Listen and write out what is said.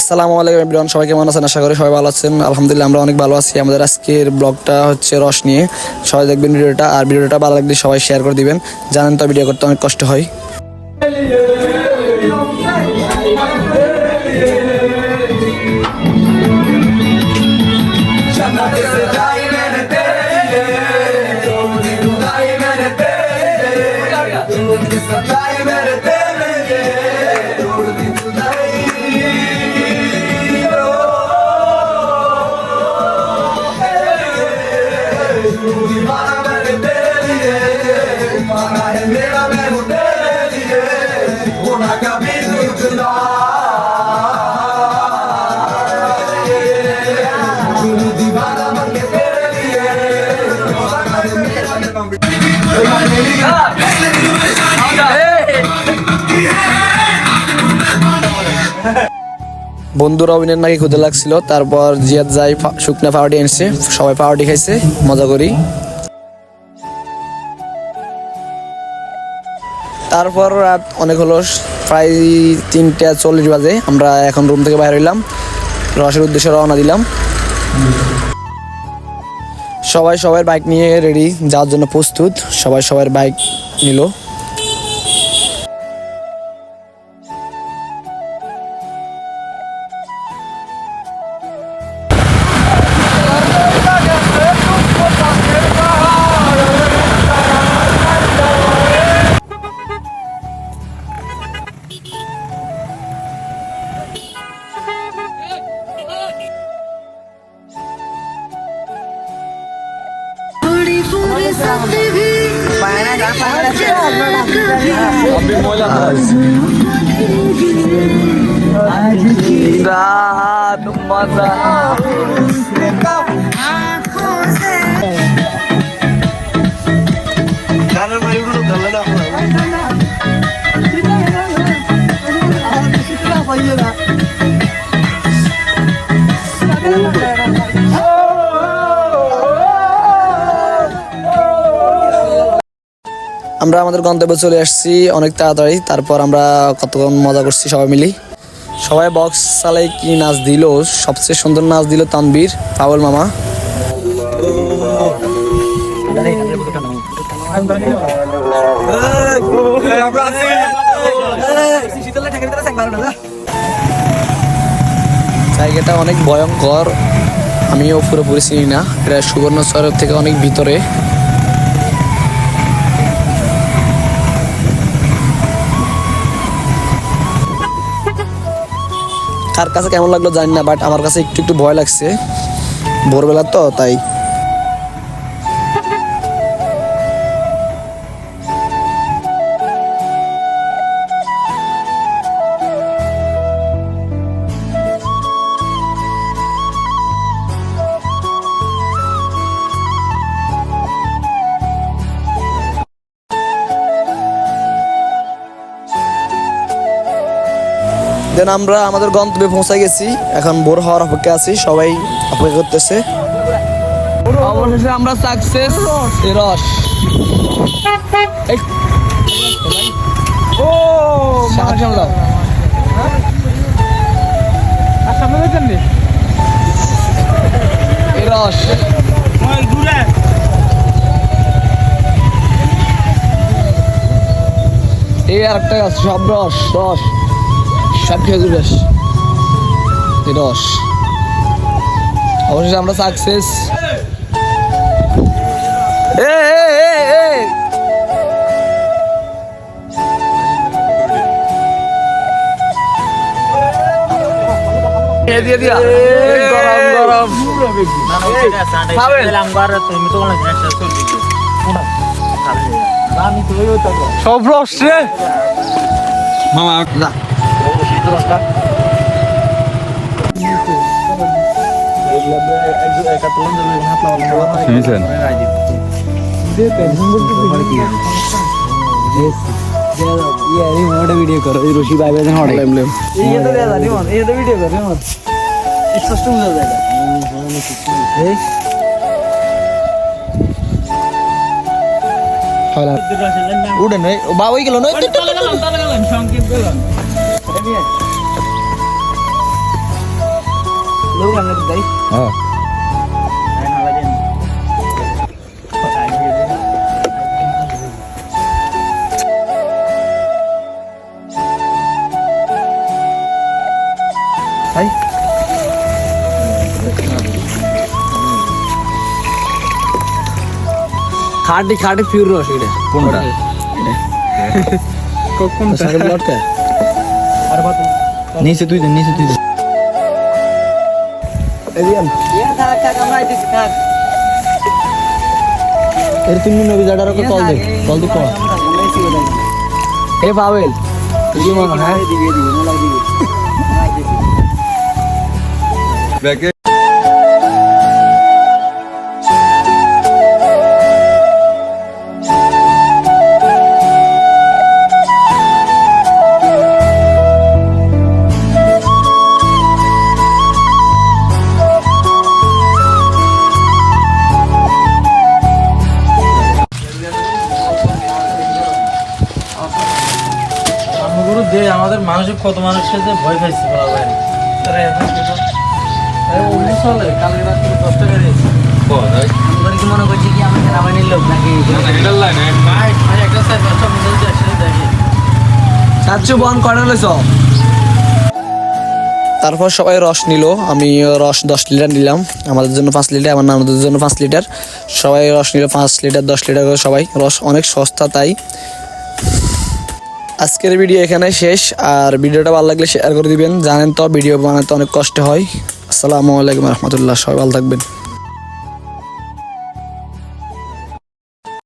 আসসালামু আলাইকুম এভরিওয়ান, সবাই কেমন আছেন? আশা করি সবাই ভালো আছেন। আলহামদুলিল্লাহ আমরা অনেক ভালো আছি। আমাদের আজকের ব্লগটা হচ্ছে রস নিয়ে। সবাই দেখবেন ভিডিওটা, আর ভিডিওটা ভালো লাগলে সবাই শেয়ার করে দিবেন। জানেন তো ভিডিও করতে অনেক কষ্ট হয়। বন্ধুরা অভিনয় নাকি ক্ষুদে লাগছিল, তারপর জিয়াদ যাই শুকনা পাউডি এনেছে, সবাই পাউডি খাইছে মজা করি। তারপর রাত অনেক হলো, প্রায় 3:40 বাজে। আমরা এখন রুম থেকে বাইরে হইলাম, রসের উদ্দেশ্যে রওনা দিলাম। সবাই সবার বাইক নিয়ে রেডি যাওয়ার জন্য প্রস্তুত। সবাই সবার বাইক নিল। রাত মজা আমরা আমাদের গন্তব্যে চলে আসছি অনেক তাড়াতাড়ি। তারপর আমরা কতক্ষণ মজা করছি সবাই মিলি। সবাই বক্স চালাই কি নাচ দিল, সবচেয়ে সুন্দর নাচ দিল তানবীর পাগল মামা। জায়গাটা অনেক ভয়ঙ্কর, আমিও পুরোপুরি চিনি না। এটা সুবর্ণচরের থেকে অনেক ভিতরে। কার কাছে কেমন লাগলো জানি না, বাট আমার কাছে একটু একটু ভয় লাগছে, ভোরবেলা তো তাই। দেন আমরা আমাদের গন্তব্যে পৌঁছাই গেছি। এখন ভোর হওয়ার অপেক্ষা আছি, সবাই অপেক্ষা করতেছে। অবশেষে আমরা সাকসেস। রস এই আর একটা গাছ, সব রস রস, সব খেজুর রস, রস। অবশেষে আমরা সাকসেস। গরম সব রস রে মামা। ভিডিও করো রশি ভাই ভাই ভিডিও করো উঠে নয় বাবা গেল নয় হ্যাঁ খাটি খাটি পিওর রস এটা কোনটা কোনটা সাগর লটকা আর বাত নিচে তুই দে এদিয়াম থাক আমরা আইতেছি থাক এর তুমি নবী জাডার কো কল দে কো এ পাবেল তুই মন হ্যাঁ দিবি মোলা দিবি আইতেছি ব্যাকে আমাদের মানুষের কত মানুষের যে ভয় পাইছে কালকে রাত্রে 10 টাকা দিয়েছে কি মনে করছি কি আমি সেনাবাহিনীর লোক নাকি একটা সাইড বাচ্চা মনে হচ্ছে একসাথে দেখে সাতশো বন কটা লইছ তারপর সবাই রস নিল আমি রস 10 লিটার নিলাম আমাদের জন্য 5 লিটার আমার নানুদের জন্য 5 লিটার সবাই রস নিল 5 লিটার 10 লিটার করে সবাই রস অনেক সস্তা তাই আজকের ভিডিও এখানে শেষ আর ভিডিওটা ভালো লাগলে শেয়ার করে দিবেন জানেন তো ভিডিও বানাতে অনেক কষ্ট হয় আসসালামু আলাইকুম রহমতুল্লাহ সবাই ভালো থাকবেন